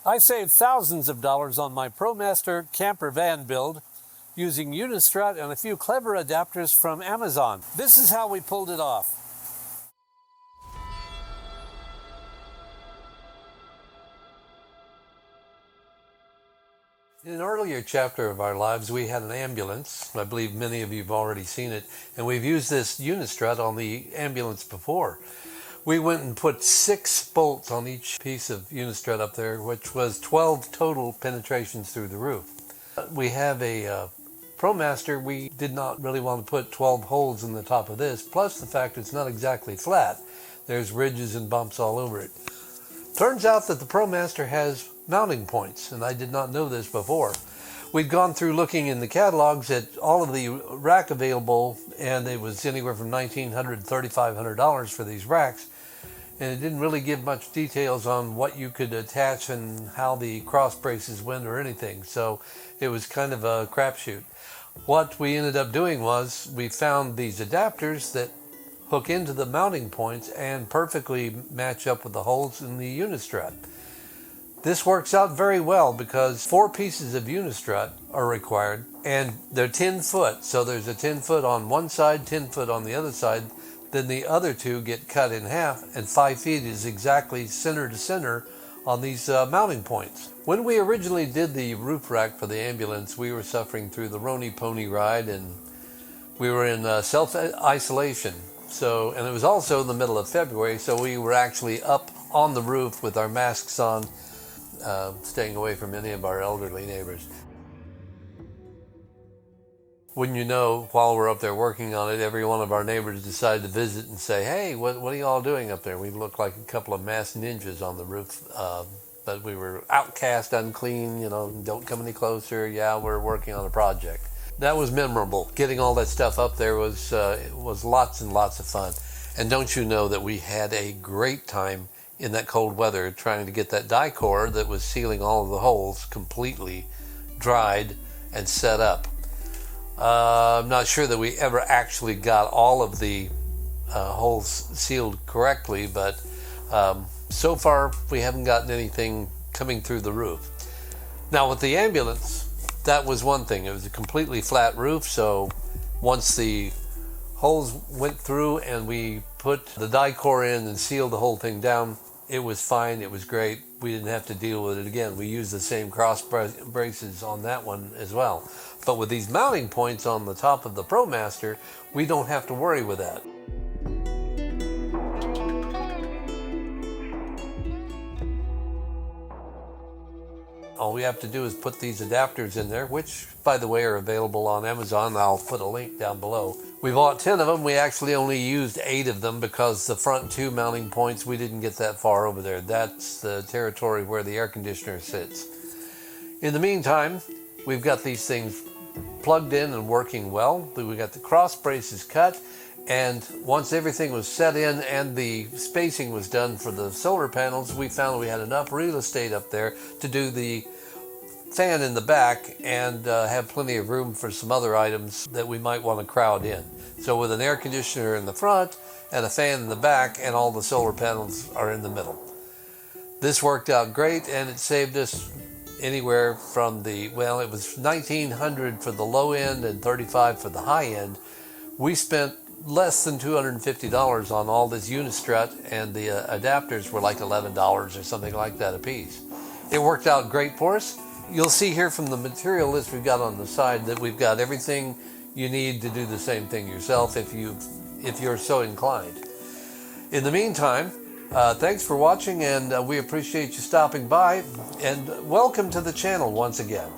I saved thousands of dollars on my Promaster campervan build using Unistrut and a few clever adapters from Amazon. This is how we pulled it off. In an earlier chapter of our lives, we had an ambulance. I believe many of you have already seen it, and we've used this Unistrut on the ambulance before. We went and put 6 bolts on each piece of Unistrut up there, which was 12 total penetrations through the roof. We have a Promaster. We did not really want to put 12 holes in the top of this, plus the fact it's not exactly flat. There's ridges and bumps all over it. Turns out that the Promaster has mounting points, and I did not know this before. We'd gone through looking in the catalogs at all of the rack available, and it was anywhere from $1,900 to $3,500 for these racks, and it didn't really give much details on what you could attach and how the cross braces went or anything, so it was kind of a crapshoot. What we ended up doing was we found these adapters that hook into the mounting points and perfectly match up with the holes in the Unistrut. This works out very well because 4 pieces of Unistrut are required, and they're 10 foot. So there's a 10 foot on one side, 10 foot on the other side. Then the other 2 get cut in half, and 5 feet is exactly center to center on these mounting points. When we originally did the roof rack for the ambulance, we were suffering through the Roni Pony ride, and we were in self-isolation. And it was also in the middle of February, so we were actually up on the roof with our masks on, staying away from any of our elderly neighbors. Wouldn't you know, while we're up there working on it, every one of our neighbors decided to visit and say, "Hey, what are you all doing up there?" We looked like a couple of masked ninjas on the roof, but we were outcast, unclean, don't come any closer. Yeah, we're working on a project. That was memorable. Getting all that stuff up there was lots and lots of fun. And don't you know that we had a great time in that cold weather trying to get that die core that was sealing all of the holes completely dried and set up. I'm not sure that we ever actually got all of the holes sealed correctly, but so far we haven't gotten anything coming through the roof. Now with the ambulance, that was one thing. It was a completely flat roof, so once the holes went through and we put the die core in and sealed the whole thing down, it was fine. It was great. We didn't have to deal with it again. We used the same cross braces on that one as well. But with these mounting points on the top of the Promaster, we don't have to worry with that. All we have to do is put these adapters in there, which, by the way, are available on Amazon. I'll put a link down below. We bought 10 of them. We actually only used 8 of them because the front 2 mounting points, we didn't get that far over there. That's the territory where the air conditioner sits. In the meantime, we've got these things plugged in and working well. We got the cross braces cut, and once everything was set in and the spacing was done for the solar panels, we found we had enough real estate up there to do the fan in the back and have plenty of room for some other items that we might want to crowd in. So with an air conditioner in the front and a fan in the back, and all the solar panels are in the middle. This worked out great, and it saved us anywhere from it was $1,900 for the low end and $35 for the high end. We spent less than $250 on all this Unistrut, and the adapters were like $11 or something like that a piece. It worked out great for us. You'll see here from the material list we've got on the side that we've got everything you need to do the same thing yourself if you're so inclined. In the meantime, thanks for watching, and we appreciate you stopping by, and welcome to the channel once again.